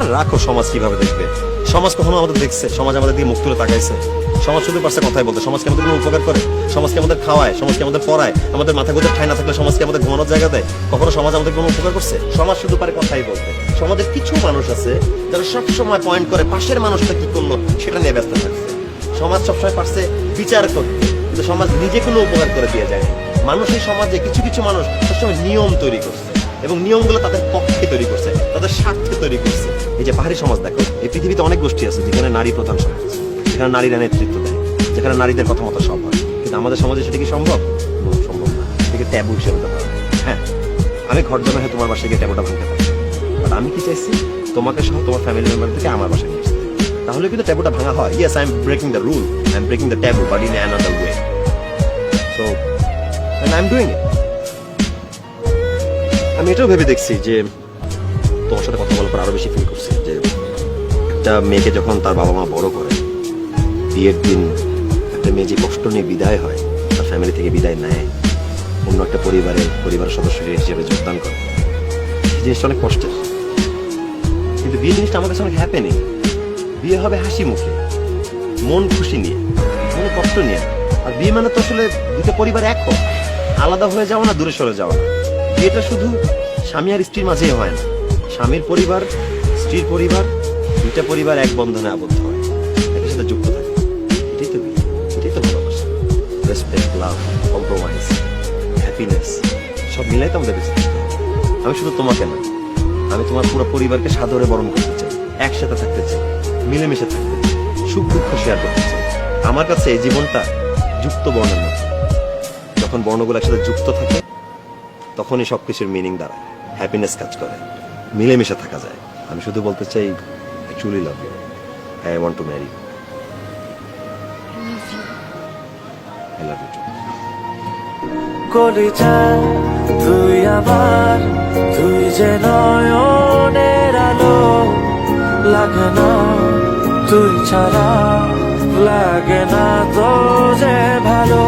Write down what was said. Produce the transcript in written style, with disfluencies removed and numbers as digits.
আর রাখো সমাজ কিভাবে দেখবে। সমাজ কখনো আমাদের দেখছে? সমাজ আমাদের দিকে মুখ তুলে তাকাইছে? সমাজ শুধু পারছে কথাই বলতে। সমাজকে আমাদের কোনো উপকার করে? সমাজকে আমাদের খাওয়ায়? সমাজকে আমাদের পড়ায়? আমাদের মাথা গোজা ঠাই না থাকলে সমাজকে আমাদের ঘুমানোর জায়গা দেয়? কখনো সমাজ আমাদের কোনো উপকার করছে? সমাজ শুধু পারে কথাই বলতে। সমাজের কিছু মানুষ আছে যারা সবসময় পয়েন্ট করে পাশের মানুষটা কি করলো সেটা নিয়ে ব্যস্ত থাকছে। সমাজ সবসময় পারছে বিচার করতে, কিন্তু সমাজ নিজে কোনো উপকার করে দিয়ে যায়। মানুষ এই সমাজে কিছু কিছু মানুষ সবসময় নিয়ম তৈরি করছে, এবং নিয়মগুলো তাদের পক্ষে তৈরি করছে, তাদের স্বার্থে তৈরি করছে। এই যে পাহাড়ি সমাজ দেখো, এই পৃথিবীতে অনেক গোষ্ঠী আছে যেখানে নারী প্রধান সমাজ, যেখানে নারীরা নেতৃত্ব দেয়, যেখানে নারীদের কথা মতো সব হয়। কিন্তু আমাদের সমাজে সেটা কি সম্ভব? সম্ভব না। এটাকে ট্যাবু হিসেবে ধরা হয়। হ্যাঁ, আমি ঘর জমা হয়ে তোমার বাসায় গিয়ে ট্যাবুটা ভাঙতে পারি, বাট আমি কি চাইছি তোমাকে সহ তোমার ফ্যামিলি মেম্বার থেকে আমার বাসায় নিয়ে আসতে। তাহলে কিন্তু ট্যাবুটা ভাঙা হয়। Yes, I am breaking the rule, I am breaking the taboo, but in another way. So I am doing it. আমি এটাও ভেবে দেখছি যে তোমার সাথে কথা বলার পর আরো বেশি ফিল করছি যে একটা মেয়েকে যখন তার বাবা মা বড় করে, বিয়ের দিন একটা মেয়ে যে কষ্ট নিয়ে বিদায় হয়, তার ফ্যামিলি থেকে বিদায় নেয়, অন্য একটা পরিবারের সদস্য হিসেবে যোগদান করে, এই জিনিসটা অনেক কষ্টের। কিন্তু বিয়ে জিনিসটা আমার কাছে অনেক হ্যাপেনিং। বিয়ে হবে হাসি মুখে, মন খুশি নিয়ে, মনে কষ্ট নিয়ে। আর বিয়ে মানে তো আসলে দুটো পরিবার এক হোক, আলাদা হয়ে যাওয়া না, দূরে সরে যাওয়া না। বিয়েটা শুধু স্বামী আর স্ত্রীর মাঝেই হয় না, স্বামীর পরিবার, স্ত্রীর পরিবার, দুইটা পরিবার এক বন্ধনে আবদ্ধ হয়, এটার সাথে যুক্ত থাকে। এটাই তো বিয়ে, এটাই তো ভালোবাসা। রেসপেক্ট, লাভ, কম্প্রোমাইজ, হ্যাপিনেস সব মিলাই তো আমাদের বেঁচে থাকতে হবে। আমি শুধু তোমাকে না, আমি তোমার পুরো পরিবারকে সাদরে বরণ করতে চাই, একসাথে থাকতে চাই, মিলেমিশে থাকতে চাই, সুখ দুঃখ শেয়ার করতে চাই। আমার কাছে এই জীবনটা যুক্ত বর্ণের মতো। যখন বর্ণগুলো একসাথে যুক্ত থাকে, তখনই সবকিছুর মিনিং দাঁড়ায়, হ্যাপিনেস কাজ করে, মিলেমিশে থাকা যায়। আমি শুধু বলতে চাই, I truly love you, I want to marry you, I love you too. কলিজা তুই আমার, তুই যে নয়নের আলো, লাগে না তুই ছাড়া, লাগে না তো যে ভালো।